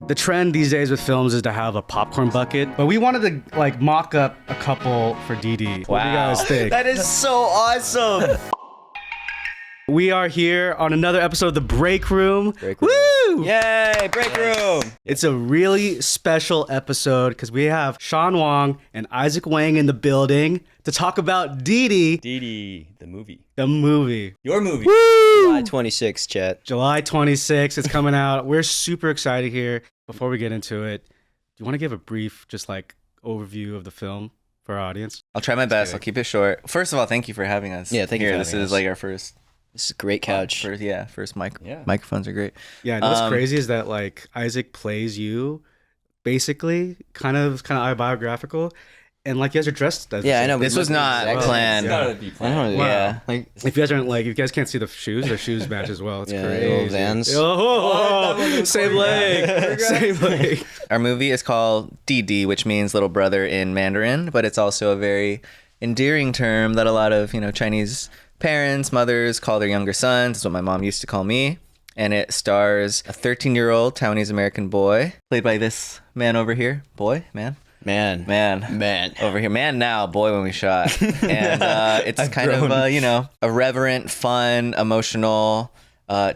The trend these days with films is to have a popcorn bucket, but we wanted to like mock up a couple for Dìdi. What do you guys think? That is so awesome. We are here on another episode of The Break Room. Woo! Yay, Break Room. It's a really special episode because we have Sean Wang and Izaac Wang in the building to talk about Dìdi. Dìdi, the movie. The movie. Your movie. Woo! July 26th, chat. July 26th. It's coming out. We're super excited here. Before we get into it, do you want to give a brief, just like, overview of the film for our audience? I'll try my best. I'll keep it short. First of all, thank you for having us. Yeah, thank you here. for This having is us. like our first. This is a great couch. First mic. Yeah. Microphones are great. Yeah, and what's crazy is that like Izaac plays you, basically, kind of autobiographical, and like you guys are dressed as. Yeah, I know. This was not exactly- planned. It's gotta be I planned. don't know. Wow. Yeah. Like, If you guys aren't like, if you guys can't see the shoes match as well. It's Yeah, crazy. little Vans. Oh, same leg, same leg. Our movie is called Dìdi, which means little brother in Mandarin, but it's also a very endearing term that a lot of Chinese parents, mothers call their younger sons. It's what my mom used to call me. And it stars a 13-year-old Taiwanese American boy, played by this man over here. Boy? Man? man. Over here. Man now, boy when we shot. And it's kind of, a reverent, fun, emotional,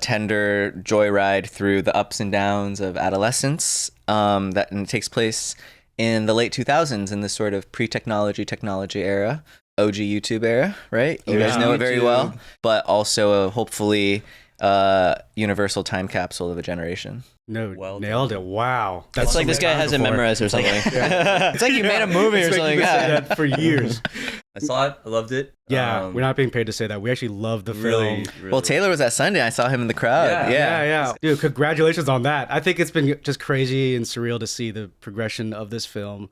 tender joyride through the ups and downs of adolescence. And it takes place in the late 2000s in this sort of technology era. OG YouTube era, right? You guys know it very well, but also hopefully universal time capsule of a generation. No, Well nailed it. Wow. It's like this guy has it memorized or something. It's like you made a movie or It's like something. you've been saying Yeah. that for years. I saw it. I loved it. Yeah, we're not being paid to say that. We actually love the film. Really. Well, Taylor was at Sunday. I saw him in the crowd. Yeah. Dude, congratulations on that. I think it's been just crazy and surreal to see the progression of this film.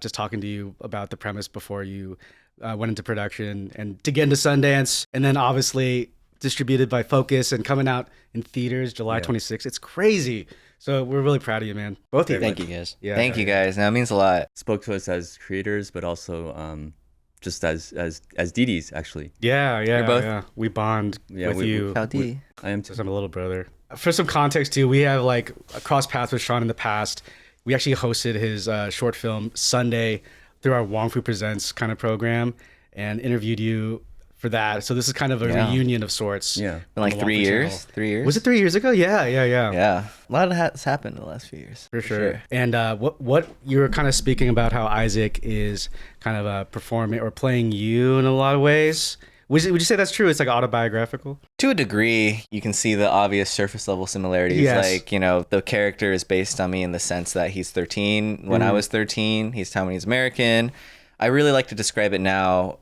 Just talking to you about the premise before you went into production and to get into Sundance, and then obviously distributed by Focus and coming out in theaters July 26th. It's crazy. So we're really proud of you, man. Both of you. Thank you, guys. Yeah. Thank you guys. That means a lot. Spoke to us as creators, but also just as Dìdi's actually. Yeah. both- We bond with you. Howdy. I am Because too. I'm a little brother. For some context too, we have like crossed paths with Sean in the past. We actually hosted his short film Sunday through our Wong Fu Presents kind of program and interviewed you for that. So this is kind of a reunion of sorts. Yeah. Been like on the 3 Wong Fu years. channel. 3 years. Was it 3 years ago? Yeah. Yeah. A lot has happened in the last few years. For sure. And what you were kind of speaking about how Izaac is kind of performing or playing you in a lot of ways. Would you say that's true? It's like autobiographical? To a degree, you can see the obvious surface level similarities. Yes. Like, the character is based on me in the sense that he's 13. When I was 13, he's Taiwanese American. I really like to describe it now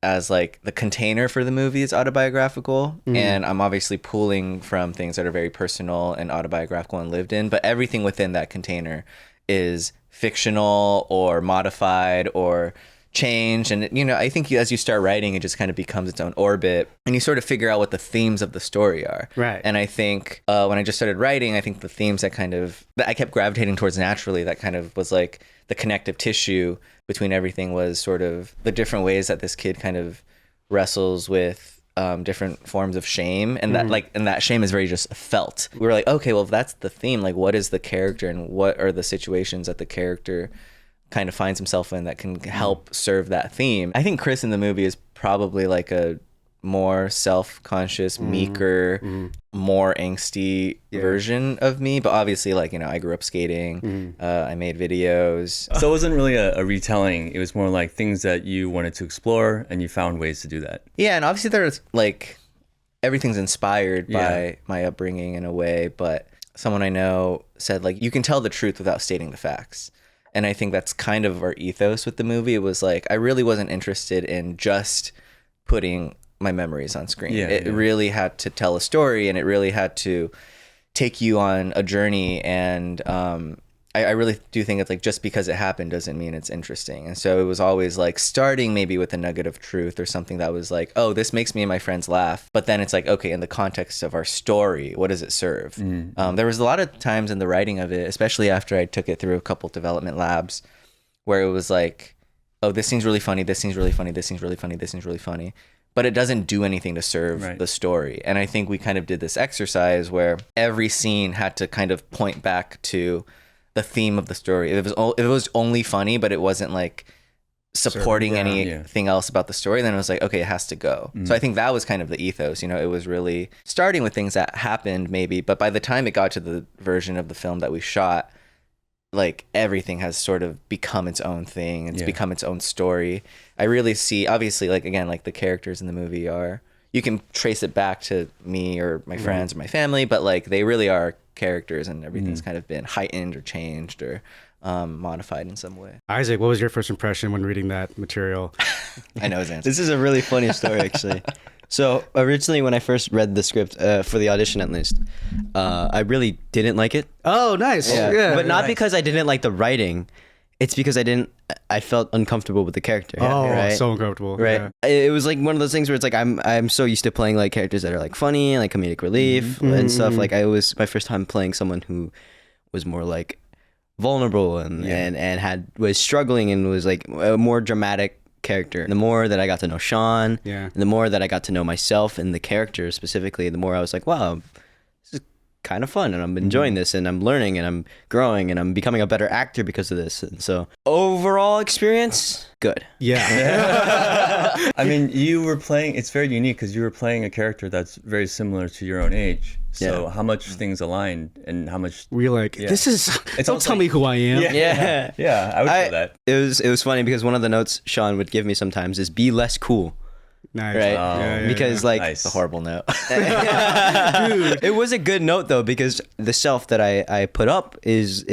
as like the container for the movie is autobiographical. And I'm obviously pulling from things that are very personal and autobiographical and lived in, but everything within that container is fictional or modified or changed. And I think as you start writing, it just kind of becomes its own orbit and you sort of figure out what the themes of the story are. Right. And I think when I just started writing, I think the themes that I kept gravitating towards naturally, that kind of was like the connective tissue between everything, was sort of the different ways that this kid kind of wrestles with different forms of shame, and that shame is very just felt. We were like, okay, well, if that's the theme, like what is the character and what are the situations that the character kind of finds himself in that can help serve that theme. I think Chris in the movie is probably like a more self-conscious, meeker, more angsty version of me, but obviously like I grew up skating, I made videos. So it wasn't really a retelling. It was more like things that you wanted to explore and you found ways to do that. Yeah, and obviously there's like everything's inspired by my upbringing in a way, but someone I know said like you can tell the truth without stating the facts. And I think that's kind of our ethos with the movie. It was like I really wasn't interested in just putting my memories on screen. It really had to tell a story, and it really had to take you on a journey. And I really do think it's like just because it happened doesn't mean it's interesting. And so it was always like starting maybe with a nugget of truth or something that was like, oh, this makes me and my friends laugh. But then it's like, okay, in the context of our story, what does it serve? There was a lot of times in the writing of it, especially after I took it through a couple development labs, where it was like, oh, this seems really funny, this seems really funny, this seems really funny, this seems really funny. but it doesn't do anything to serve the story. And I think we kind of did this exercise where every scene had to kind of point back to the theme of the story. It was only funny, but it wasn't like supporting anything else about the story. Then it was like, okay, it has to go. So I think that was kind of the ethos. You know, it was really starting with things that happened maybe, but by the time it got to the version of the film that we shot, like everything has sort of become its own thing. It's become its own story. I really see, obviously, like, again, like the characters in the movie are, you can trace it back to me or my friends or my family, but like they really are characters, and everything's kind of been heightened or changed or modified in some way. Isaac, what was your first impression when reading that material? I know his answer. This is a really funny story, actually. So originally, when I first read the script for the audition, at least, I really didn't like it. Oh, nice. Yeah, but not because I didn't like the writing. It's because I felt uncomfortable with the character. Oh, right? So uncomfortable. Right. Yeah. It was like one of those things where it's like I'm so used to playing like characters that are like funny, like comedic relief and stuff. Like it was my first time playing someone who was more like vulnerable and was struggling and was like a more dramatic character. And the more that I got to know Sean, and the more that I got to know myself and the character specifically, the more I was like, wow, this is kind of fun, and I'm enjoying this, and I'm learning, and I'm growing, and I'm becoming a better actor because of this. And so overall experience, good. Yeah. I mean, you were playing, it's very unique because you were playing a character that's very similar to your own age. So how much things aligned and how much We're like, this is, don't tell me who I am. Yeah, I would feel that. It was funny because one of the notes Sean would give me sometimes is be less cool. Nice. Right? Because like nice. It's a horrible note. Dude, it was a good note though, because the self that I put up is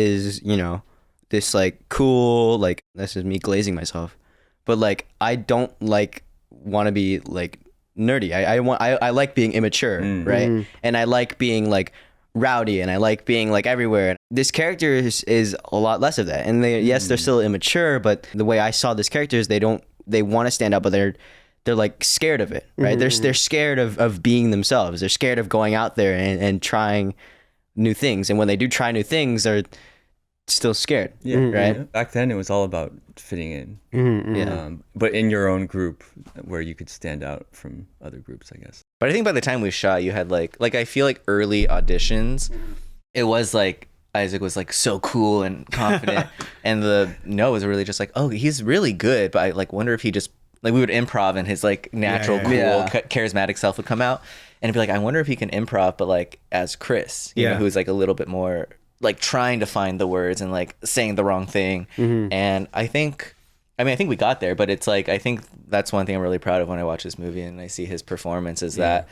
you know, this like cool, like, this is me glazing myself, but like I don't like want to be like nerdy. I like being immature, right? And I like being like rowdy, and I like being like everywhere. This character is a lot less of that, and they're still immature, but the way I saw this character is they want to stand out, but they're like scared of it, right? They're scared of being themselves. They're scared of going out there and trying new things, and when they do try new things, they're still scared, right? Back then it was all about fitting in, but in your own group where you could stand out from other groups, I guess. But I think by the time we shot, you had like I feel like early auditions, it was like Isaac was like so cool and confident, and the Noah was really just like, oh, he's really good, but I like wonder if he just, like, we would improv and his like natural charismatic self would come out, and it'd be like, I wonder if he can improv, but like as Chris, you know, who's like a little bit more like trying to find the words and like saying the wrong thing. And I think we got there, but it's like, I think that's one thing I'm really proud of when I watch this movie and I see his performance is that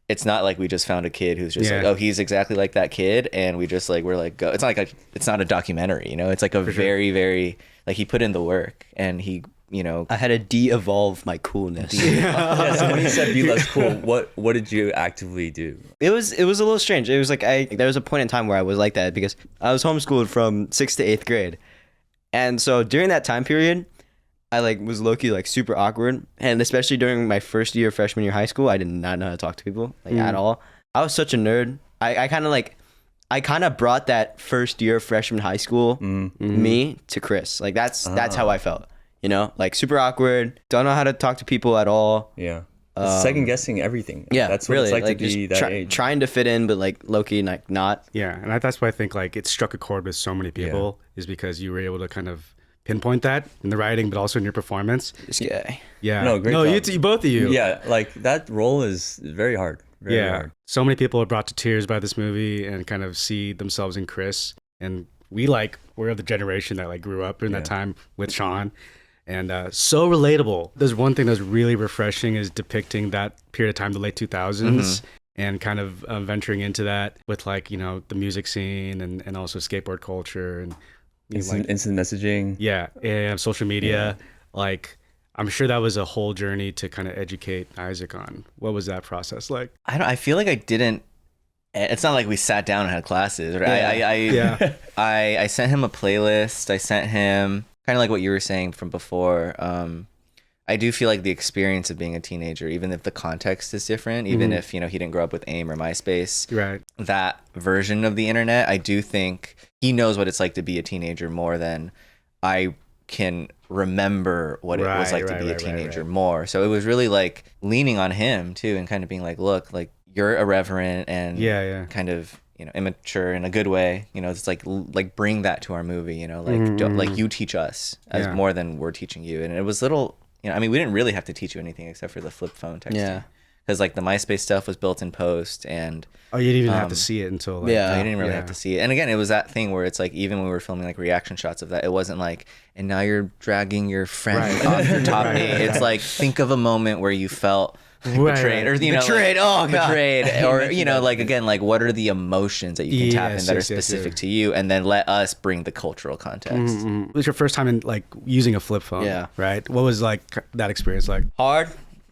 it's not like we just found a kid who's just like, oh, he's exactly like that kid, and we just like, we're like, go. It's not like it's not a documentary, you know, it's like a very, very, like, he put in the work, and he, you know, I had to de-evolve my coolness. So when you said be less cool, what did you actively do? It was a little strange. It was like there was a point in time where I was like that because I was homeschooled from 6th to 8th grade, and so during that time period, I like was low-key like super awkward, and especially during my first year of freshman year of high school, I did not know how to talk to people like at all. I was such a nerd. I kind of brought that first year of freshman high school me to Chris. Like that's how I felt. You know, like super awkward, don't know how to talk to people at all. Yeah. Second guessing everything. Yeah, that's what really, it's like to be that age. Trying to fit in, but like low-key like not. Yeah, and that's why I think like it struck a chord with so many people is because you were able to kind of pinpoint that in the writing, but also in your performance. This guy. Yeah. No, great job. You both of you. Yeah, like that role is very hard. Very hard. So many people are brought to tears by this movie and kind of see themselves in Chris. And we're the generation that like grew up in that time with Sean. And so relatable. There's one thing that's really refreshing is depicting that period of time, the late 2000s, and kind of venturing into that with like, you know, the music scene and also skateboard culture and instant messaging. Yeah, and social media. Like, I'm sure that was a whole journey to kind of educate Isaac on. What was that process like? I feel like I didn't. It's not like we sat down and had classes. Right? I sent him a playlist. I sent him kind of like what you were saying from before. I do feel like the experience of being a teenager, even if the context is different, even if, you know, he didn't grow up with AIM or MySpace, right? That version of the internet, I do think he knows what it's like to be a teenager more than I can remember what it was like to be a teenager more. So it was really like leaning on him too, and kind of being like, look, like you're irreverent and kind of, you know, immature in a good way. You know, it's like bring that to our movie. You know, like like you teach us as more than we're teaching you. And it was little, you know, I mean, we didn't really have to teach you anything except for the flip phone texting. Yeah. Because like the MySpace stuff was built in post, and you didn't even have to see it until like, you didn't really have to see it. And again, it was that thing where it's like, even when we were filming like reaction shots of that, it wasn't like, and now you're dragging your friend off your top knee. It's like, think of a moment where you felt betrayed, or you know, betrayed, or you know, like again, like what are the emotions that you can tap in that are specific to you, and then let us bring the cultural context. It was your first time in like using a flip phone, right? What was like that experience like? Hard.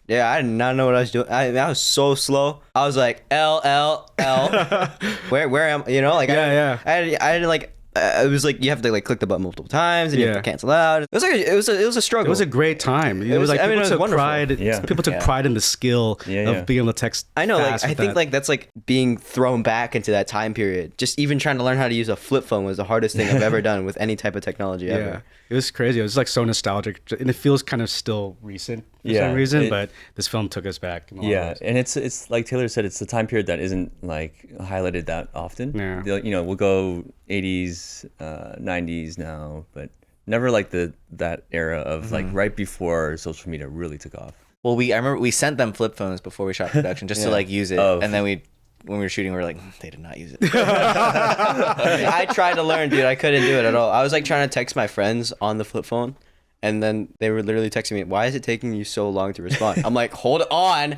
Yeah, I did not know what I was doing. I was so slow. I was like L L L. where am, you know, like I had like it was like you have to like click the button multiple times and you have to cancel out. It was like it was a struggle. It was a great time. It was like people took pride. People took pride in the skill of being able to text. I know, like I think like that's like being thrown back into that time period. Just even trying to learn how to use a flip phone was the hardest thing I've ever done with any type of technology ever. It was crazy. It was like so nostalgic, and it feels kind of still recent for some reason. But this film took us back. And it's like Taylor said, it's a time period that isn't like highlighted that often. You know, we'll go 80s, 90s now, but never like that era of like right before social media really took off. Well, I remember we sent them flip phones before we shot production just to like use it, and then when we were shooting, we were like, they did not use it. I tried to learn, dude. I couldn't do it at all. I was like trying to text my friends on the flip phone, and then they were literally texting me, why is it taking you so long to respond? I'm like, hold on.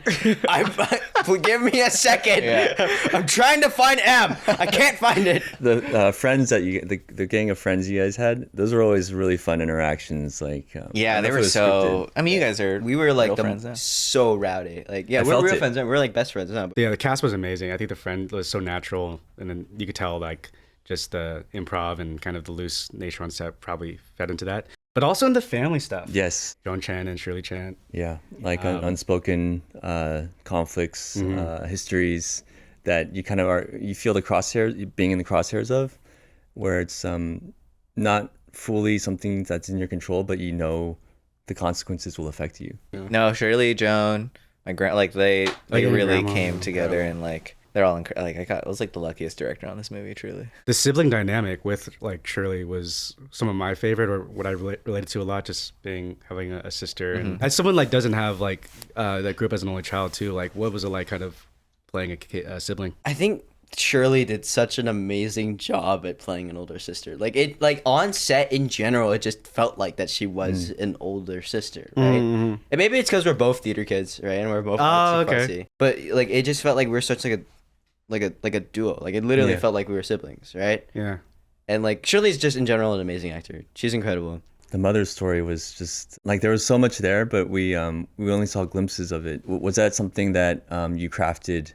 Give me a second. I'm trying to find M. I can't find it. The friends that the gang of friends you guys had, those were always really fun interactions. Like, they were so, scripted. I mean, you guys we were like so rowdy. Like, we're real friends. We're like best friends now. Yeah, the cast was amazing. I think the friend was so natural, and then you could tell like just the improv and kind of the loose nature on set probably fed into that. But also in the family stuff. Yes. John Chan and Shirley Chan. Yeah, like unspoken conflicts, histories that you kind of you feel the crosshairs, being in the crosshairs of, where it's not fully something that's in your control, but you know the consequences will affect you. No, Shirley, Joan, my they really came together and like. They're all I was like the luckiest director on this movie, truly. The sibling dynamic with like Shirley was some of my favorite, or what I related to a lot, just having a sister. And as someone like doesn't have like that grew up as an only child too, like what was it like kind of playing a sibling? I think Shirley did such an amazing job at playing an older sister. Like it, like on set in general, it just felt like that she was an older sister, right? And maybe it's because we're both theater kids, right? And we're both fussy. But like it just felt like we're such like a duo. Like it literally felt like we were siblings, right? Yeah. And like Shirley's just in general an amazing actor. She's incredible. The mother's story was just like there was so much there, but we only saw glimpses of it. Was that something that you crafted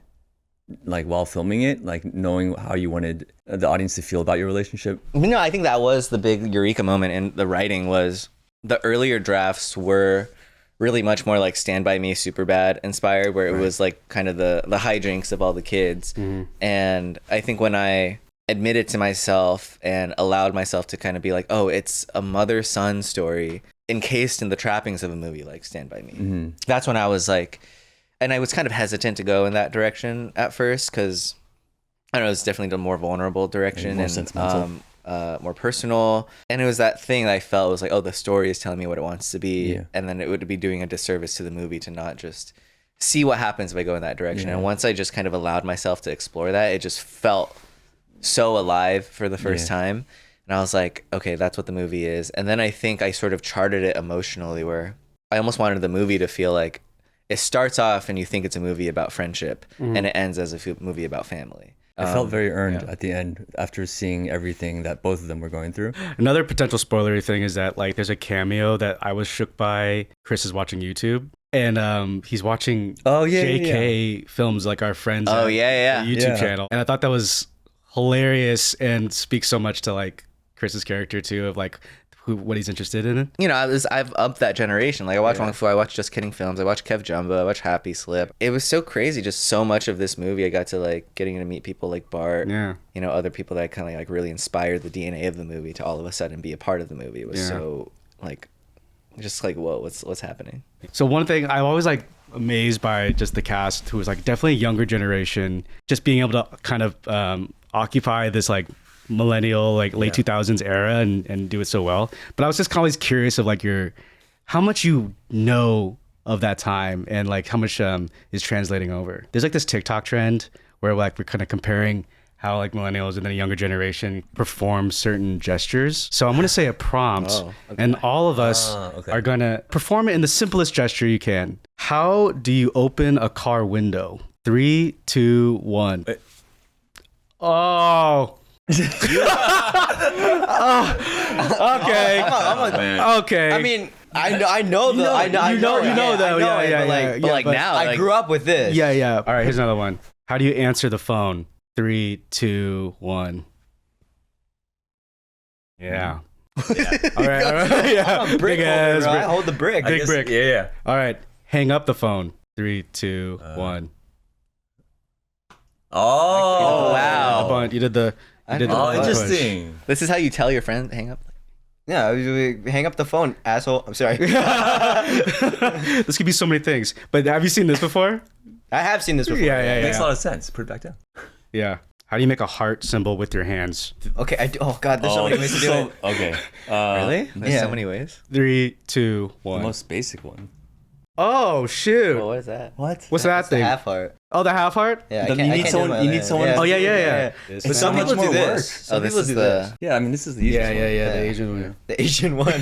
like while filming it, like knowing how you wanted the audience to feel about your relationship? No, I think that was the big eureka moment in the writing. Was the earlier drafts were really much more like Stand By Me, Superbad inspired, where it was like kind of the hijinks of all the kids. And I think when I admitted to myself and allowed myself to kind of be like, oh, it's a mother-son story encased in the trappings of a movie like Stand By Me. That's when I was like, and I was kind of hesitant to go in that direction at first, because I don't know, it's definitely the more vulnerable direction and more personal. And it was that thing that I felt was like, oh, the story is telling me what it wants to be. And then it would be doing a disservice to the movie to not just see what happens if I go in that direction. And once I just kind of allowed myself to explore that, it just felt so alive for the first time. And I was like, okay, that's what the movie is. And then I think I sort of charted it emotionally, where I almost wanted the movie to feel like it starts off and you think it's a movie about friendship and it ends as a movie about family. It felt very earned at the end after seeing everything that both of them were going through. Another potential spoilery thing is that like there's a cameo that I was shook by. Chris is watching YouTube and he's watching JK films, like our friends YouTube channel. And I thought that was hilarious and speaks so much to like Chris's character too, of like what he's interested in. You know, I've upped that generation. Like I watched Wong Fu, I watched Just Kidding Films, I watched Kev Jumbo, I watched Happy Slip. It was so crazy, just so much of this movie. I got to like getting to meet people like Bart, you know, other people that kind of like really inspired the DNA of the movie to all of a sudden be a part of the movie. It was so like, just like, whoa, what's happening? So one thing I'm always like amazed by just the cast, who was like definitely a younger generation, just being able to kind of occupy this like millennial, like late 2000s era and do it so well. But I was just kind of always curious of like how much you know of that time and like how much is translating over. There's like this TikTok trend where like we're kind of comparing how like millennials and then a younger generation perform certain gestures. So I'm going to say a prompt and all of us are going to perform it in the simplest gesture you can. How do you open a car window? 3, 2, 1. Oh. Oh. Okay. Okay. I mean, I know though. I know though. Yeah. But like now, I grew up with this. Yeah. All right, here's another one. How do you answer the phone? 3, 2, 1. Yeah. All right. Yeah. I'm a brick holder, bro. I hold the brick. Big brick. Yeah. All right. Hang up the phone. 3, 2, 1. Oh, wow. You did the. I did know. the Oh, push. interesting. This is how you tell your friend to hang up. Yeah, we hang up the phone, asshole. I'm sorry. This could be so many things. But have you seen this before? I have seen this before. Yeah. Makes a lot of sense. Put it back down. Yeah. How do you make a heart symbol with your hands? Okay. Oh God, there's so many ways to do it. Okay. Really? There's Yeah. so many ways. 3, 2, The 1. most basic one. Oh shoot! Oh, what is that? What? What's that It's the thing? half heart. Oh, the half heart. Yeah. Then you need someone- you need someone- Oh yeah. But some much people do more work. this. Oh, Some this people is do the. this. Yeah, I mean, this is the easiest one. The Yeah. Asian one. The Asian one.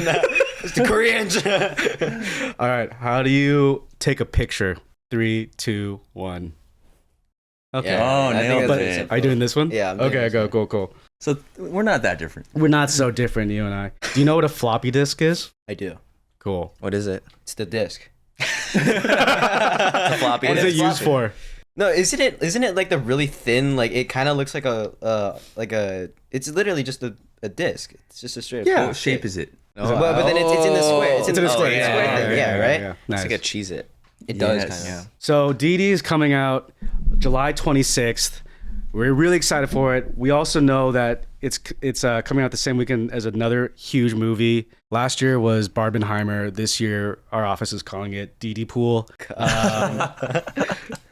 It's the Korean. All right. How do you take a picture? 3, 2, 1. Okay. Yeah. Oh, I think nailed that's it. very simple. Are you doing this one? Yeah, I'm doing Okay. this Go. one. Cool. So we're not that different. We're not so different, you and I. Do you know what a floppy disk is? I do. Cool. What is it? It's the disc. It's a floppy What is it's it used floppy. for? No, isn't it like the really thin? Like it kind of looks like a. It's literally just a disc. It's just a straight. Yeah. What shape is it? But then it's in the square. It's in the square. square thing. Yeah, right. Yeah. It's Nice. like a Cheez-It. It does Yes. kind of. So Didi is coming out July 26th. We're really excited for it. We also know that it's coming out the same weekend as another huge movie. Last year was Barbenheimer. This year, our office is calling it Didi Pool.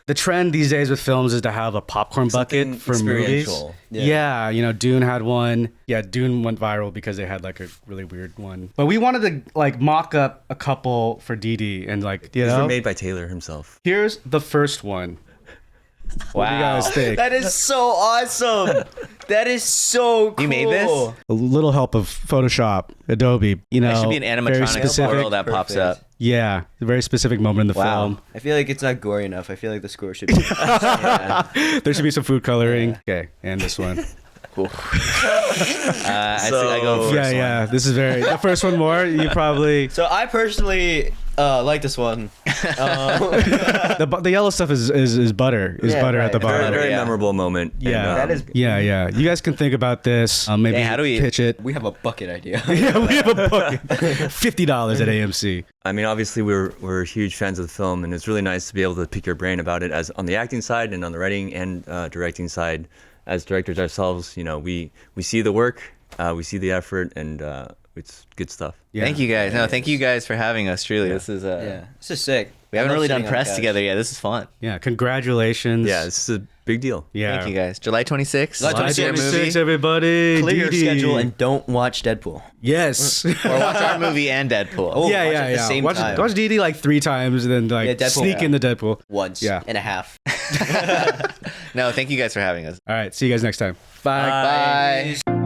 The trend these days with films is to have a popcorn bucket Something for movies. experiential. Yeah, you know, Dune had one. Yeah, Dune went viral because they had like a really weird one. But we wanted to like mock up a couple for Didi and like, you These know, were made by Taylor himself. here's the first one. What do you guys think? That is so awesome. That is so cool. You made this? A little help of Photoshop, Adobe. You know, There should be an very animatronic specific. squirrel that pops Perfect. up. Yeah, a very specific moment in the Wow. film. I feel like it's not gory enough. I feel like the score should be. There should be some food coloring. Okay, and this one. Cool. I think I go first. Yeah. This is the first one more. You probably So I personally like this one. the yellow stuff is butter. Is Yeah, butter at the right. bottom. Very yeah. memorable moment. Yeah, That is. Yeah. You guys can think about this. Maybe Hey, how do we- pitch it? We have a bucket idea. Yeah, we have a bucket. $50 at AMC. I mean, obviously, we're huge fans of the film, and it's really nice to be able to pick your brain about it, as on the acting side and on the writing and directing side. As directors ourselves, you know, we see the work, we see the effort, and it's good stuff. Yeah. Thank you guys. No, thank you guys for having us. Truly, this is Yeah, this is sick. we haven't I love really done sitting on press the couch. together yet. This is fun. Yeah, congratulations. Yeah, this is a big deal. Yeah. Thank you guys. July 26th. July July 26th, 26th, everybody. Clear your Didi. schedule and don't watch Deadpool. Yes. Or watch our movie and Deadpool. Oh, yeah. watch it at the same watch, time. watch Didi like 3 times and then like Yeah, Deadpool. sneak in the Deadpool. Once. Yeah. And a half. No, thank you guys for having us. All right. See you guys next time. Bye. Bye.